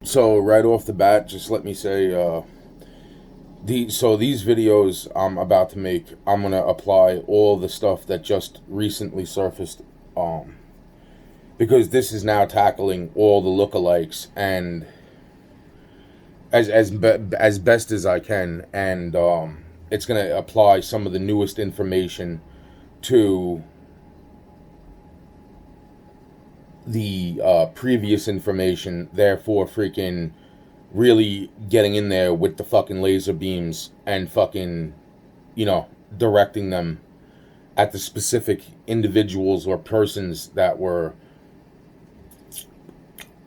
So right off the bat, just let me say, these videos I'm about to make, I'm gonna apply all the stuff that just recently surfaced, um, because this is now tackling all the lookalikes and as best as I can, and it's gonna apply some of the newest information to the previous information, therefore freaking really getting in there with the fucking laser beams and fucking, directing them at the specific individuals or persons that were,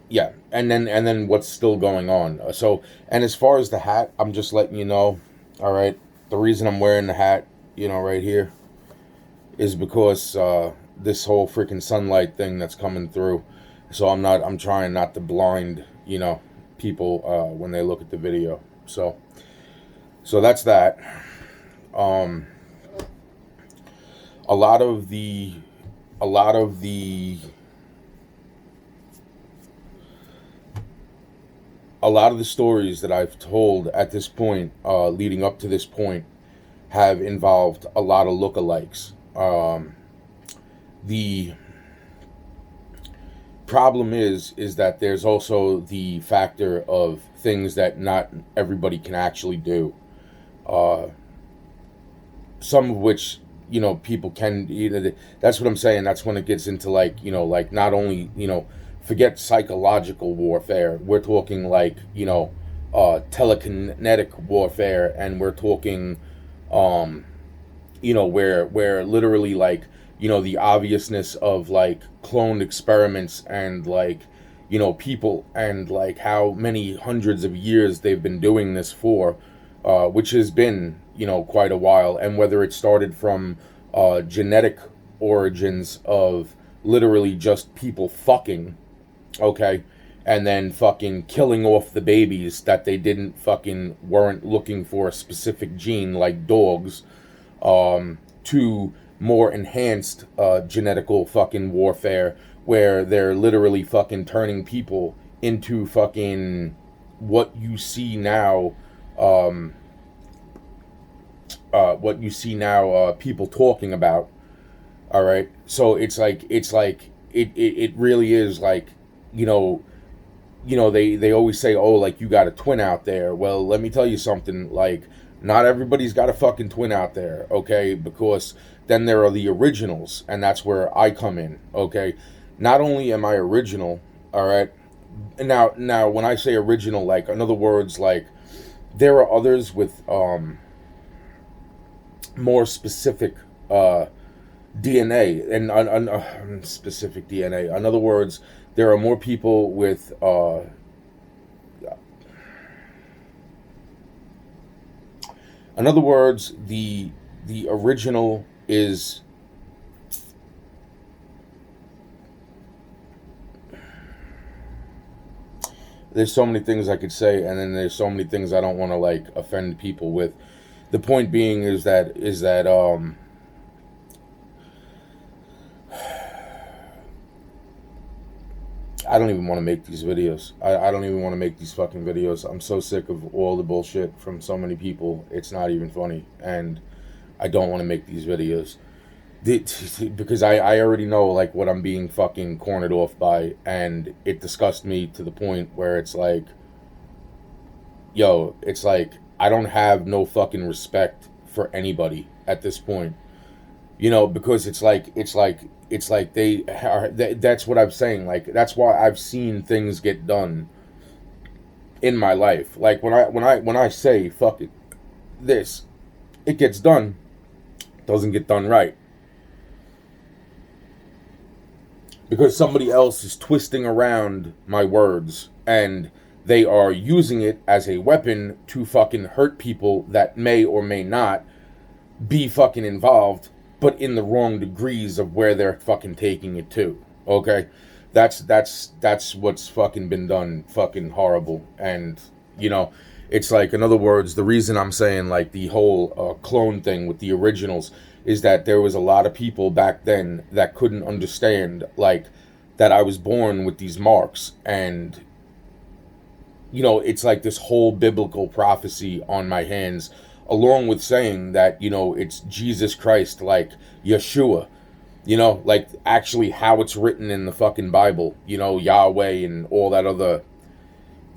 yeah, and then what's still going on. So, and as far as the hat, I'm just letting you know, all right, the reason I'm wearing the hat, right here, is because this whole freaking sunlight thing that's coming through. So I'm trying not to blind, people when they look at the video. So that's that. Um, a lot of the, a lot of the, a lot of the stories that I've told at this point, leading up to this point, have involved a lot of lookalikes. The problem is that there's also the factor of things that not everybody can actually do. Uh, some of which people can either. That's what I'm saying. That's when it gets into like like not only forget psychological warfare. We're talking like telekinetic warfare, and we're talking where literally like the obviousness of like cloned experiments and like people and like how many hundreds of years they've been doing this for, which has been quite a while, and whether it started from genetic origins of literally just people fucking, okay, and then fucking killing off the babies that they didn't fucking weren't looking for a specific gene like dogs, to more enhanced genetical fucking warfare where they're literally fucking turning people into fucking what you see now, um, people talking about. All right, so it really is like you know they always say, oh, like you got a twin out there. Well, let me tell you something, like not everybody's got a fucking twin out there, okay? Because then there are the originals, and that's where I come in, okay? Not only am I original, all right, now when I say original, like in other words, like there are others with more specific DNA and specific DNA. In other words, there are more people with in other words, the original is, there's so many things I could say, and then there's so many things I don't want to like offend people with. The point being is that I don't even want to make these videos. I don't even want to make these fucking videos. I'm so sick of all the bullshit from so many people. It's not even funny, and I don't want to make these videos. Because I already know like what I'm being fucking cornered off by, and it disgusts me to the point where it's like, yo, it's like I don't have no fucking respect for anybody at this point. Because it's like they are. That's what I'm saying. Like that's why I've seen things get done in my life. Like when I say fuck it, this, it gets done. Doesn't get done right because somebody else is twisting around my words, and they are using it as a weapon to fucking hurt people that may or may not be fucking involved, but in the wrong degrees of where they're fucking taking it to. Okay, that's what's fucking been done. Fucking horrible, and it's like, in other words, the reason I'm saying like the whole clone thing with the originals is that there was a lot of people back then that couldn't understand like that I was born with these marks, and it's like this whole biblical prophecy on my hands, along with saying that, it's Jesus Christ, like Yeshua, like actually how it's written in the fucking Bible, Yahweh and all that other.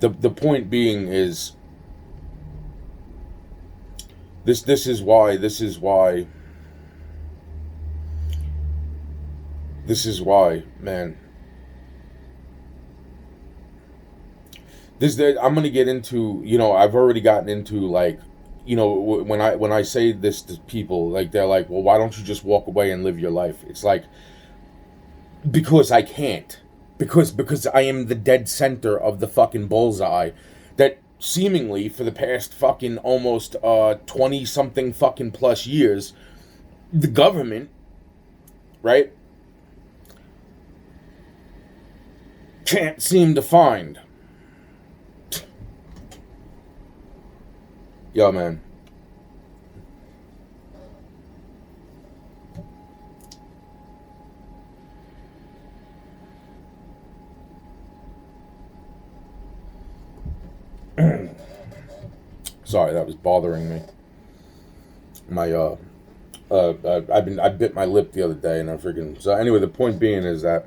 The point being is this is why man. I'm gonna get into, I've already gotten into, like, when I say this to people, like, they're like, well, why don't you just walk away and live your life? It's like, because I can't, because I am the dead center of the fucking bullseye that seemingly for the past fucking almost 20 something fucking plus years, the government, right, can't seem to find. Yo, man. Sorry, that was bothering me. My I bit my lip the other day, and I freaking. So anyway, the point being is that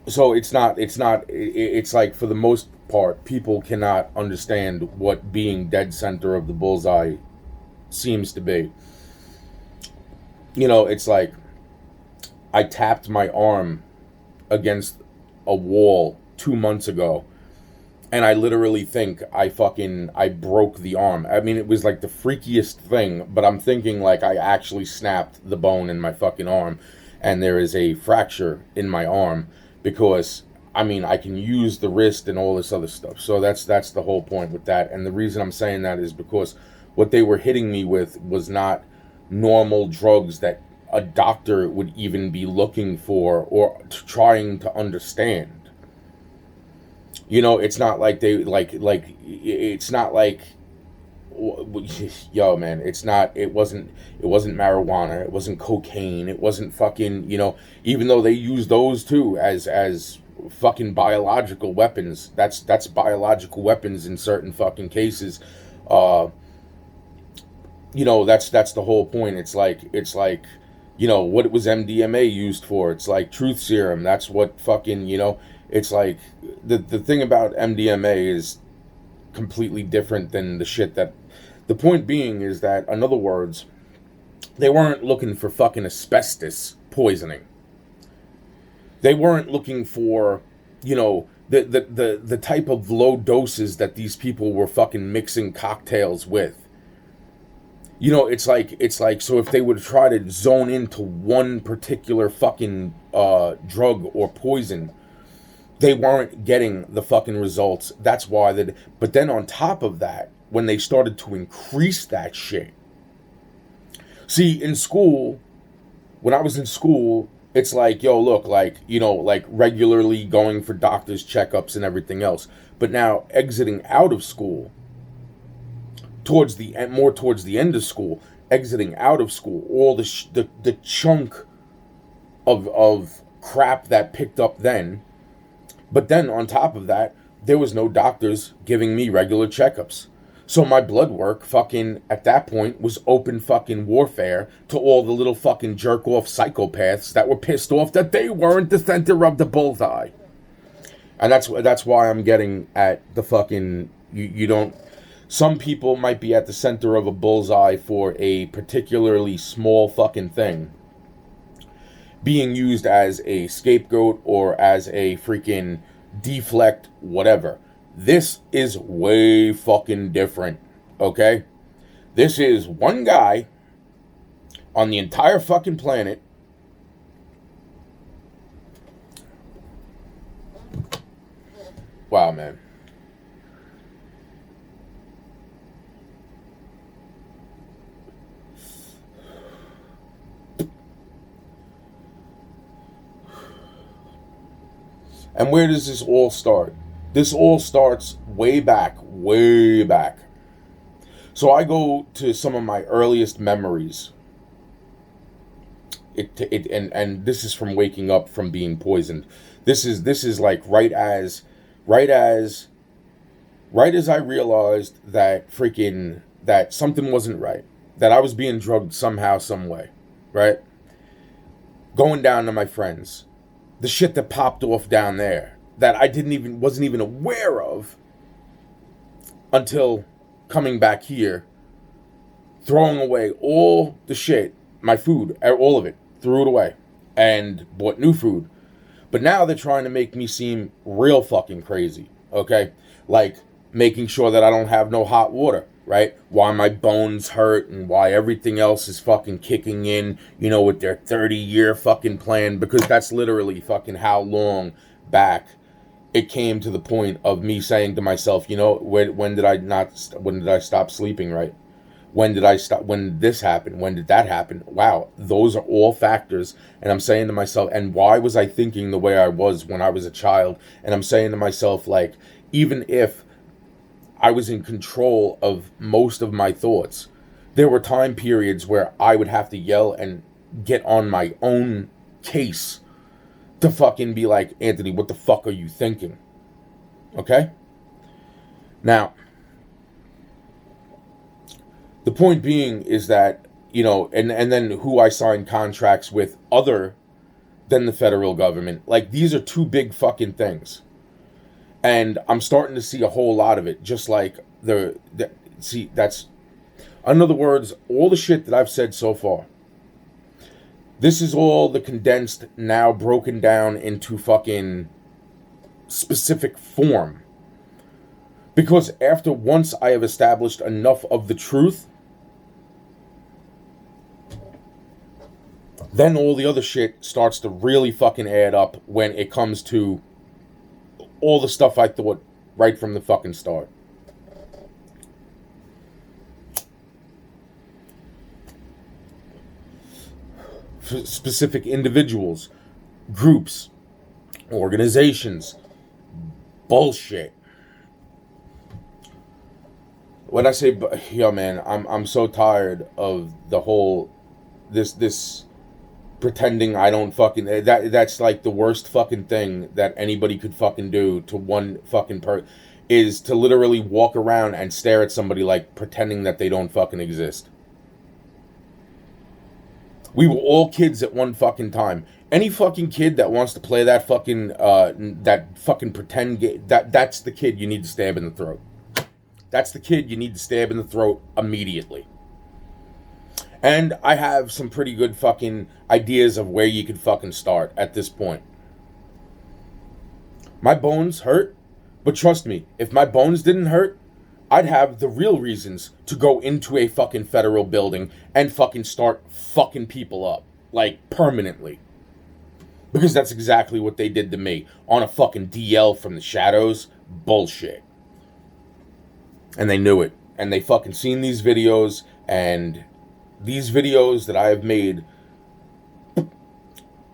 so it's like, for the most part, people cannot understand what being dead center of the bullseye seems to be. It's like I tapped my arm against a wall 2 months ago, and I literally think I broke the arm. I mean, it was like the freakiest thing, but I'm thinking like I actually snapped the bone in my fucking arm, and there is a fracture in my arm, because I mean, I can use the wrist and all this other stuff. So that's the whole point with that. And the reason I'm saying that is because what they were hitting me with was not normal drugs that a doctor would even be looking for or trying to understand. It's not like they it's not like, yo, man, it wasn't marijuana, it wasn't cocaine, it wasn't fucking, even though they use those too as fucking biological weapons. That's biological weapons in certain fucking cases. That's the whole point. It's like what was MDMA used for? It's like truth serum. That's what fucking, it's like the thing about MDMA is completely different than the shit that. The point being is that, in other words, they weren't looking for fucking asbestos poisoning. They weren't looking for, the type of low doses that these people were fucking mixing cocktails with. It's like, so if they would try to zone into one particular fucking drug or poison, they weren't getting the fucking results. That's why they. But then on top of that, when they started to increase that shit. See, in school, when I was in school, it's like, yo, look, like, like regularly going for doctor's checkups and everything else. But now exiting out of school, towards the end of school, exiting out of school, all the chunk of crap that picked up then. But then on top of that, there was no doctors giving me regular checkups. So my blood work fucking at that point was open fucking warfare to all the little fucking jerk off psychopaths that were pissed off that they weren't the center of the bullseye. And that's why I'm getting at the fucking, you don't. Some people might be at the center of a bullseye for a particularly small fucking thing, being used as a scapegoat or as a freaking deflect, whatever. This is way fucking different, okay? This is one guy on the entire fucking planet wow, man. And where does this all start? This all starts way back, way back. So I go to some of my earliest memories and this is from waking up from being poisoned. This is like right as right as I realized that freaking that something wasn't right, that I was being drugged somehow, some way, right? Going down to my friends, the shit that popped off down there that I wasn't even aware of until coming back here, throwing away all the shit, my food, all of it, threw it away, and bought new food. But now they're trying to make me seem real fucking crazy, okay? Like making sure that I don't have no hot water, right? Why my bones hurt and why everything else is fucking kicking in, with their 30-year fucking plan, because that's literally fucking how long back it came to the point of me saying to myself, when did I stop sleeping right? When did this happen? When did that happen? Wow, those are all factors. And I'm saying to myself, and why was I thinking the way I was when I was a child? And I'm saying to myself, like, even if I was in control of most of my thoughts, there were time periods where I would have to yell and get on my own case to fucking be like, Anthony, what the fuck are you thinking? Okay? Now, the point being is that, and then who I signed contracts with other than the federal government. Like, these are two big fucking things. And I'm starting to see a whole lot of it. Just like that's, in other words, all the shit that I've said so far. This is all the condensed, now broken down into fucking specific form. Because once I have established enough of the truth, then all the other shit starts to really fucking add up when it comes to all the stuff I thought right from the fucking start. Specific individuals, groups, organizations, bullshit. When I say, man, I'm so tired of the whole this pretending I don't fucking that's like the worst fucking thing that anybody could fucking do to one fucking is to literally walk around and stare at somebody like pretending that they don't fucking exist. We were all kids at one fucking time. Any fucking kid that wants to play that fucking pretend game, that's the kid you need to stab in the throat. That's the kid you need to stab in the throat immediately. And I have some pretty good fucking ideas of where you could fucking start at this point. My bones hurt, but trust me, if my bones didn't hurt, I'd have the real reasons to go into a fucking federal building and fucking start fucking people up. Like, permanently. Because that's exactly what they did to me. On a fucking DL from the shadows. Bullshit. And they knew it. And they fucking seen these videos. And these videos that I have made,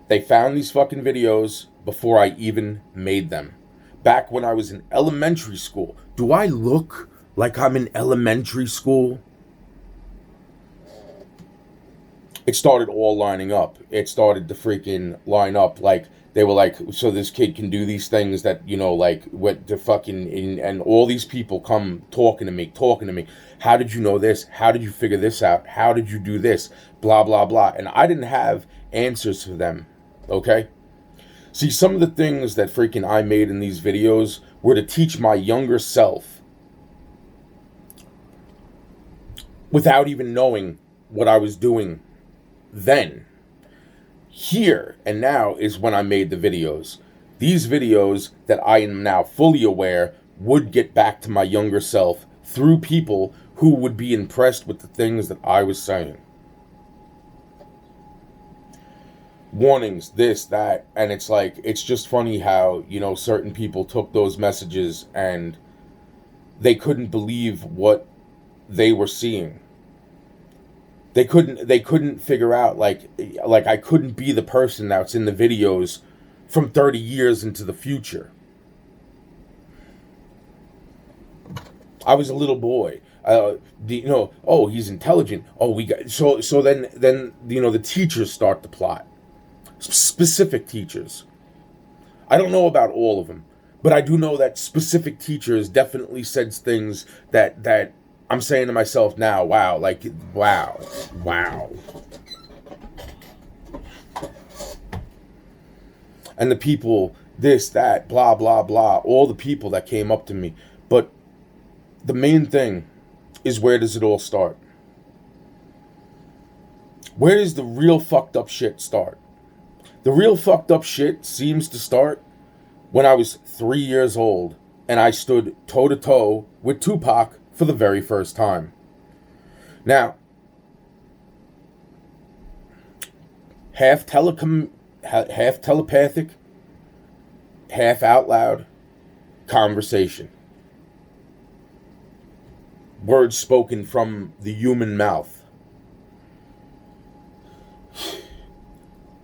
they found these fucking videos before I even made them. Back when I was in elementary school. Do I look like I'm in elementary school? It started all lining up. It started to freaking line up. Like, they were like, so this kid can do these things that, like, what the fucking, and all these people come talking to me. How did you know this? How did you figure this out? How did you do this? Blah, blah, blah. And I didn't have answers for them. Okay? See, some of the things that freaking I made in these videos were to teach my younger self without even knowing what I was doing then. Here and now is when I made the videos. These videos that I am now fully aware would get back to my younger self through people who would be impressed with the things that I was saying. Warnings, this, that, and it's like, it's just funny how, certain people took those messages and they couldn't believe what they were seeing. They couldn't figure out, like I couldn't be the person that's in the videos from 30 years into the future. I was a little boy. Oh, he's intelligent. Oh, we got so then the teachers start the plot. Specific teachers. I don't know about all of them, but I do know that specific teachers definitely said things that I'm saying to myself now, wow, like wow, wow. And the people, this, that, blah, blah, blah, all the people that came up to me. But the main thing is, where does it all start? Where does the real fucked up shit start? The real fucked up shit seems to start when I was 3 years old and I stood toe to toe with Tupac for the very first time. Now, half telepathic, half out loud conversation. Words spoken from the human mouth.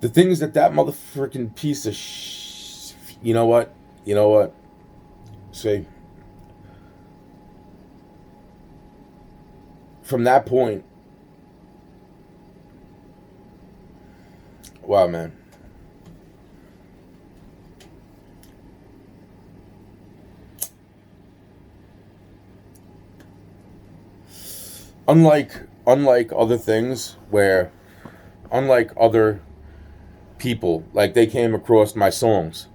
The things that motherfucking piece of you know what? Say, from that point, wow, man. Unlike other things where, unlike other people, like they came across my songs.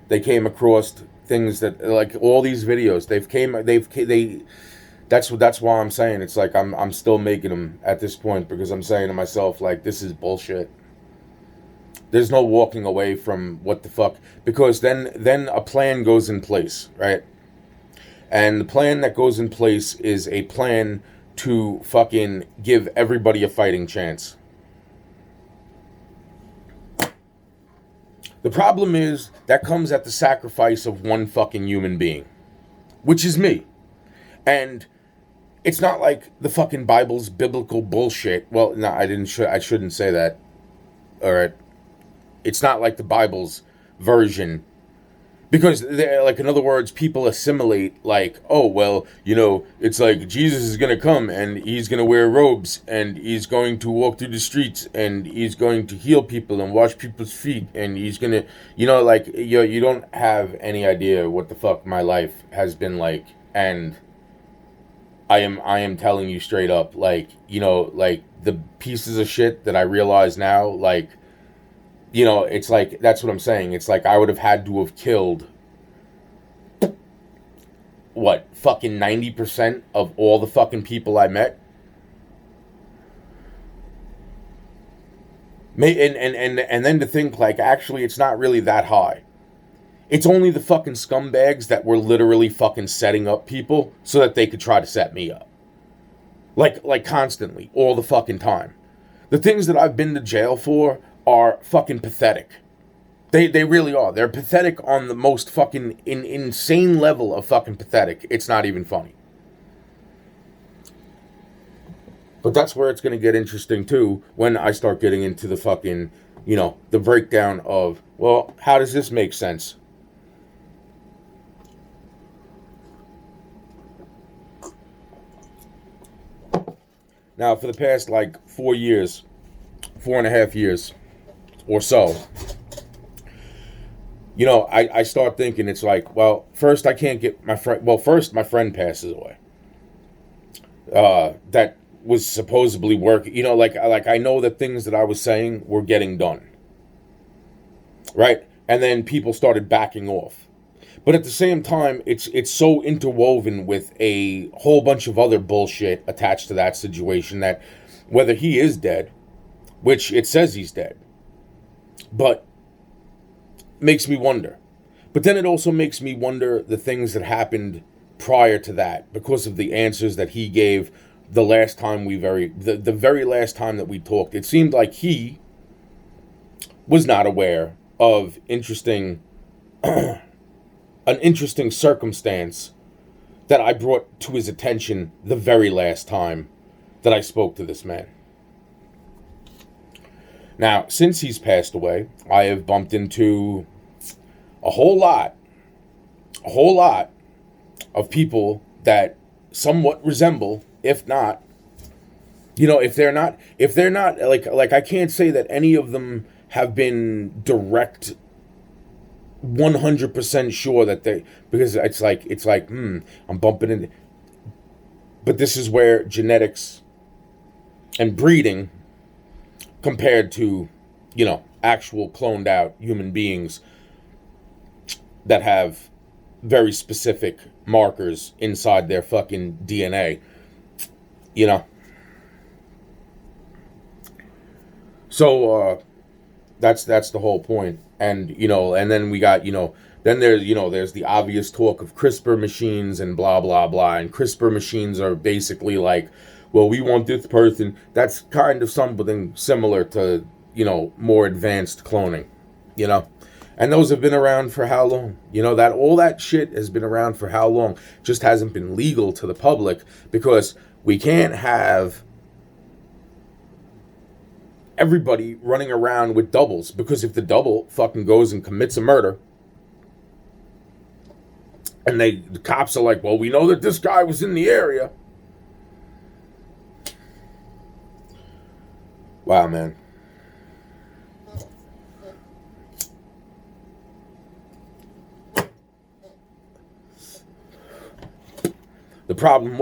They came across things that, like all these videos, that's why I'm saying it's like I'm still making them at this point, because I'm saying to myself, like, this is bullshit. There's no walking away from what the fuck, because then a plan goes in place, right? And the plan that goes in place is a plan to fucking give everybody a fighting chance. The problem is that comes at the sacrifice of one fucking human being, which is me. And it's not like the fucking Bible's biblical bullshit. Well, no, I shouldn't say that. All right. It's not like the Bible's version. Because, like, in other words, people assimilate, like, oh, well, it's like Jesus is going to come and he's going to wear robes and he's going to walk through the streets and he's going to heal people and wash people's feet and he's going to, you don't have any idea what the fuck my life has been like. And I am telling you straight up, like, like the pieces of shit that I realize now, like, it's like, that's what I'm saying. It's like I would have had to have killed, what, fucking 90% of all the fucking people I met? And then to think, like, actually, it's not really that high. It's only the fucking scumbags that were literally fucking setting up people so that they could try to set me up. Like constantly, all the fucking time. The things that I've been to jail for are fucking pathetic. They really are. They're pathetic on the most fucking insane level of fucking pathetic. It's not even funny. But that's where it's going to get interesting too, when I start getting into the fucking, the breakdown of, well, how does this make sense? Now, for the past, 4.5 years or so, I start thinking, it's like, well, first I can't get my friend, first my friend passes away. That was supposedly working, like I know that things that I was saying were getting done. Right? And then people started backing off. But at the same time, it's so interwoven with a whole bunch of other bullshit attached to that situation that whether he is dead, which it says he's dead, but makes me wonder. But then it also makes me wonder the things that happened prior to that, because of the answers that he gave the last time the very last time that we talked. It seemed like he was not aware of an interesting circumstance that I brought to his attention the very last time that I spoke to this man. Now, since he's passed away, I have bumped into a whole lot of people that somewhat resemble, if not, if they're not like I can't say that any of them have been direct 100% sure that they, because it's like I'm bumping into, but this is where genetics and breeding compared to, actual cloned out human beings that have very specific markers inside their fucking DNA, you know. So that's the whole point. And and then we got, then there's the obvious talk of CRISPR machines and blah blah blah. And CRISPR machines are basically like, well, we want this person. That's kind of something similar to, more advanced cloning, you know. And those have been around for how long? That all that shit has been around for how long? Just hasn't been legal to the public because we can't have everybody running around with doubles, because if the double fucking goes and commits a murder and the cops are like, well, we know that this guy was in the area. Wow, man. The problem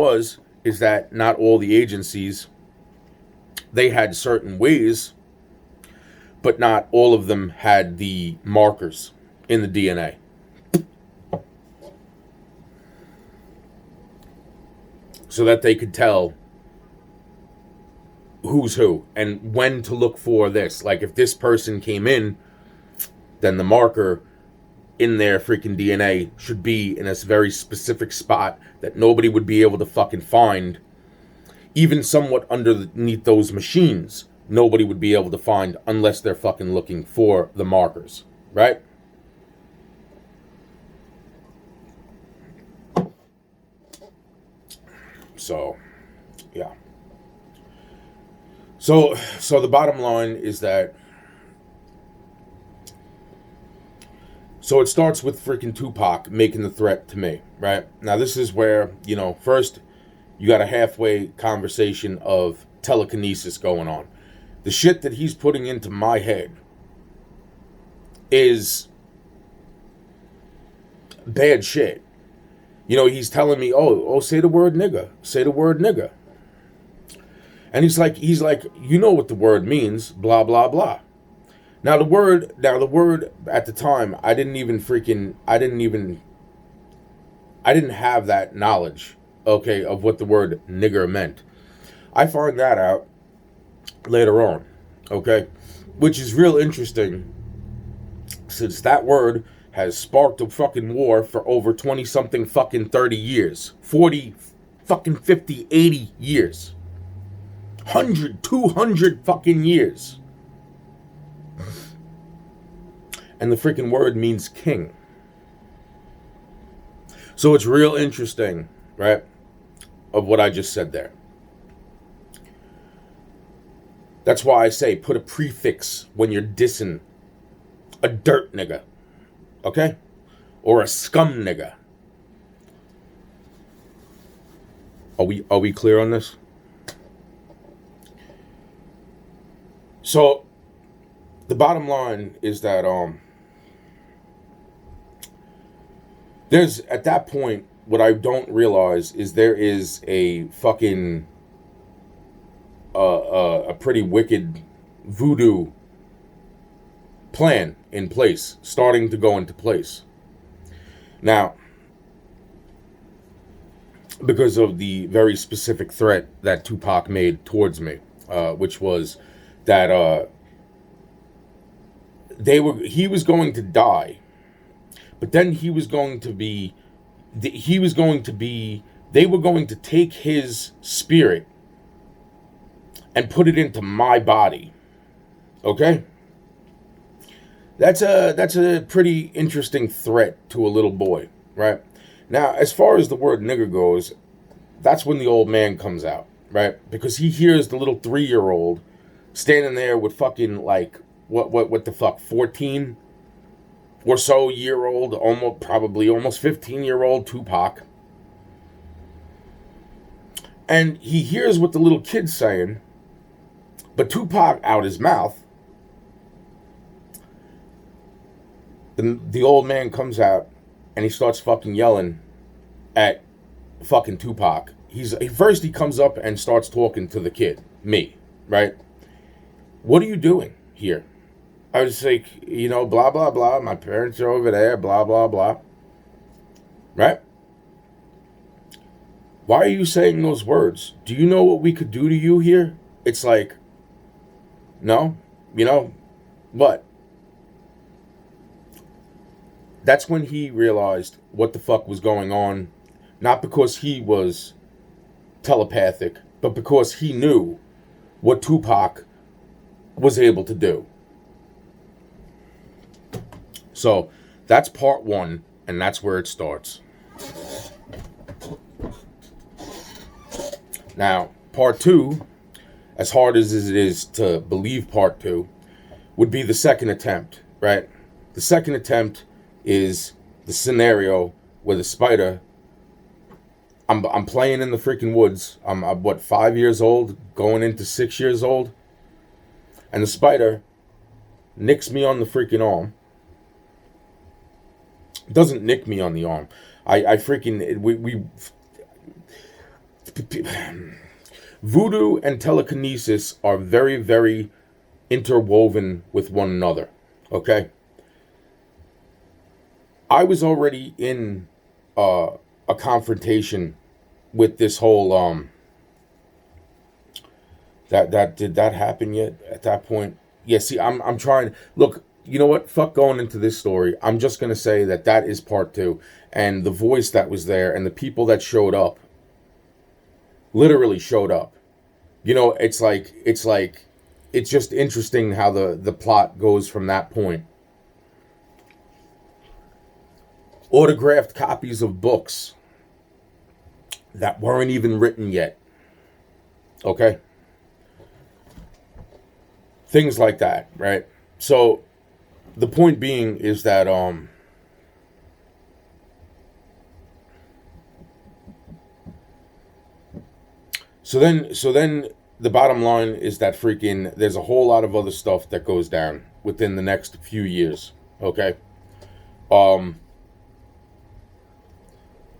is that not all the agencies, they had certain ways, but not all of them had the markers in the DNA. So that they could tell who's who and when to look for this. Like if this person came in, then the marker in their freaking DNA should be in a very specific spot that nobody would be able to fucking find. Even somewhat underneath those machines, nobody would be able to find unless they're fucking looking for the markers, right? So, yeah. So the bottom line is that, so it starts with freaking Tupac making the threat to me, right? Now this is where, first you got a halfway conversation of telekinesis going on. The shit that he's putting into my head is bad shit. He's telling me, oh, say the word nigga. Say the word nigga. And he's like, you know what the word means, blah, blah, blah. Now the word at the time, I didn't have that knowledge, okay, of what the word nigger meant. I find that out later on, okay, which is real interesting, since that word has sparked a fucking war for over 20 something fucking 30 years, 40 fucking 50 80 years, 100 200 fucking years. And the freaking word means king. So it's real interesting, right, of what I just said there. That's why I say put a prefix when you're dissing a dirt nigga, okay? Or a scum nigga. Are we clear on this? So the bottom line is that there's, at that point, what I don't realize is there is a fucking a pretty wicked voodoo plan in place, starting to go into place. Now, because of the very specific threat that Tupac made towards me, which was that he was going to die, but then they were going to take his spirit and put it into my body. Okay? That's a pretty interesting threat to a little boy, right? Now, as far as the word nigger goes, that's when the old man comes out, right? Because he hears the little 3-year-old standing there with fucking, like, what the fuck, 14 or so year old, almost 15-year-old Tupac. And he hears what the little kid's saying, but Tupac out his mouth, the old man comes out and he starts fucking yelling at fucking Tupac. First he comes up and starts talking to the kid, me, right? What are you doing here? I was like, blah, blah, blah. My parents are over there, blah, blah, blah. Right? Why are you saying those words? Do you know what we could do to you here? It's like, no, what? That's when he realized what the fuck was going on. Not because he was telepathic, but because he knew what Tupac was able to do. So that's part one, and that's where it starts. Now, part two, as hard as it is to believe part two, would be the second attempt, right? The second attempt is the scenario where the spider, I'm playing in the freaking woods. I'm 5 years old, going into 6 years old, and the spider nicks me on the freaking arm. It doesn't nick me on the arm. Voodoo and telekinesis are very, very interwoven with one another. Okay? I was already in a confrontation with this whole did that happen yet at that point? Yeah, see, I'm trying. Look, you know what? Fuck going into this story. I'm just gonna say that is part two, and the voice that was there and the people that showed up, literally showed up. It's just interesting how the plot goes from that point. Autographed copies of books that weren't even written yet. Okay? Things like that, right? So the point being is that so then the bottom line is that freaking there's a whole lot of other stuff that goes down within the next few years, okay?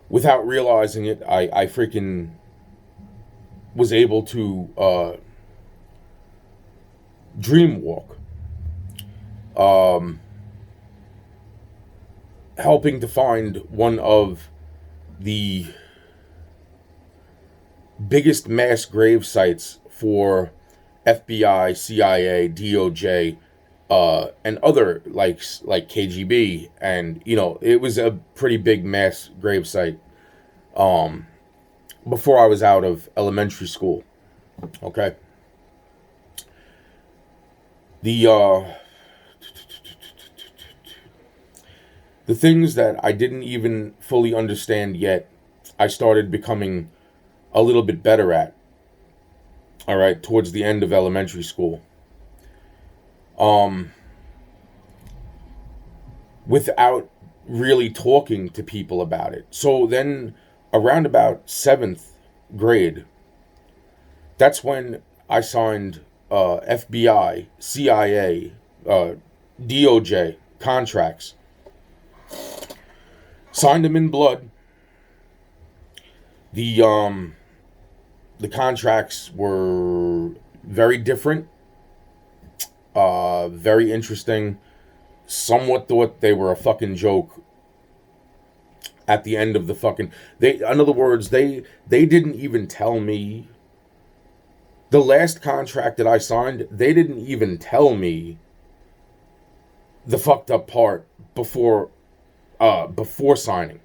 Without realizing it, I freaking was able to dream walk. Helping to find one of the biggest mass grave sites for FBI, CIA, DOJ, and other like KGB, and it was a pretty big mass grave site. Before I was out of elementary school, okay. The things that I didn't even fully understand yet, I started becoming a little bit better at. All right, towards the end of elementary school. Without really talking to people about it. So then around about 7th grade, that's when I signed FBI, CIA, DOJ contracts. Signed them in blood. The contracts were very different, very interesting. Somewhat thought they were a fucking joke at the end of the fucking... in other words, they didn't even tell me... The last contract that I signed, they didn't even tell me the fucked up part before signing.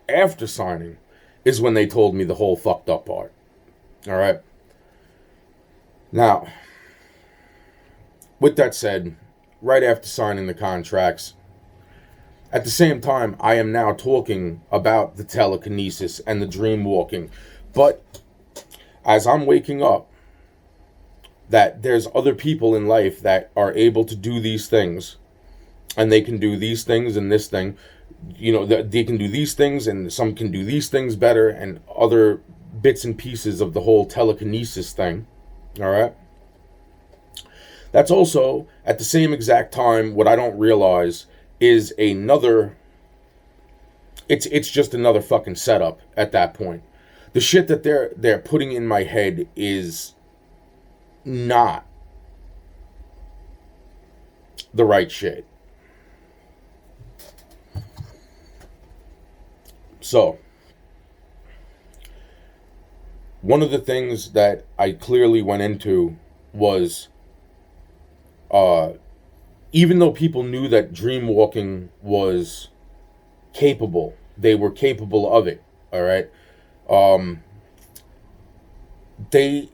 After signing is when they told me the whole fucked up part. All right. Now, with that said, right after signing the contracts, at the same time, I am now talking about the telekinesis and the dream walking. But as I'm waking up, that there's other people in life that are able to do these things, and they can do these things and this thing. They can do these things, and some can do these things better, and other bits and pieces of the whole telekinesis thing. All right. That's also at the same exact time what I don't realize is another. It's just another fucking setup at that point. The shit that they're putting in my head is not the right shit. So, one of the things that I clearly went into was, even though people knew that dream walking was capable, they were capable of it. All right, um, they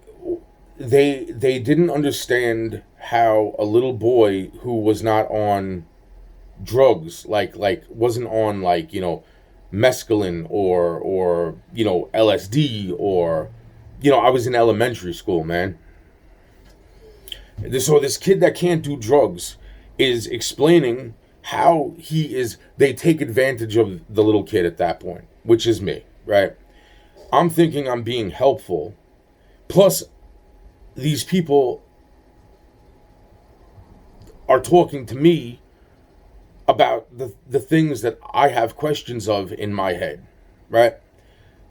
they didn't understand how a little boy who was not on drugs, like wasn't on, like, mescaline or LSD, or I was in elementary school, man. So this kid that can't do drugs is explaining how they take advantage of the little kid at that point, which is me, right? I'm thinking I'm being helpful. Plus, these people are talking to me about the things that I have questions of in my head, right?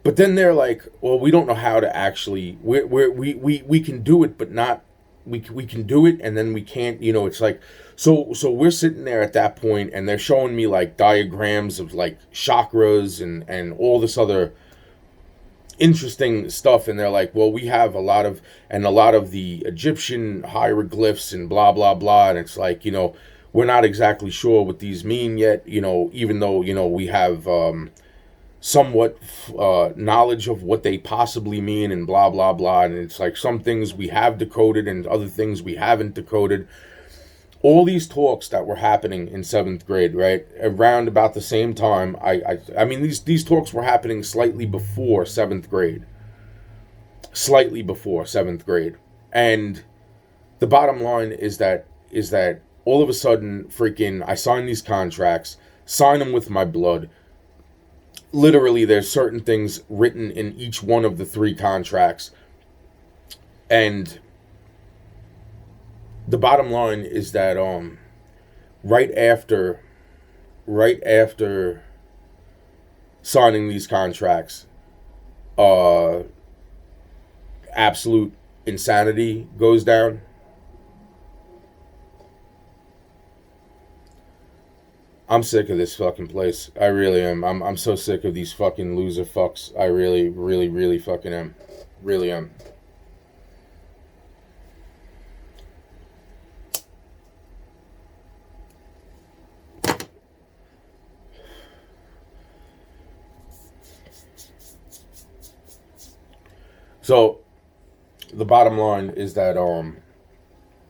But then they're like, well, we don't know how to actually, we can do it, but not, we can do it, and then we can't, it's like, so we're sitting there at that point, and they're showing me like diagrams of like chakras and all this other interesting stuff, and they're like, well, we have a lot of the Egyptian hieroglyphs and blah blah blah, and it's like, we're not exactly sure what these mean yet, even though we have somewhat knowledge of what they possibly mean, and blah blah blah, and it's like some things we have decoded and other things we haven't decoded. All these talks that were happening in 7th grade, right, around about the same time, I mean, these talks were happening slightly before 7th grade, and the bottom line is that all of a sudden, freaking, I sign these contracts, sign them with my blood. Literally, there's certain things written in each one of the 3 contracts, and the bottom line is that right after signing these contracts, absolute insanity goes down. I'm sick of this fucking place. I really am. I'm so sick of these fucking loser fucks. I really, really, really fucking am. Really am. So, the bottom line is that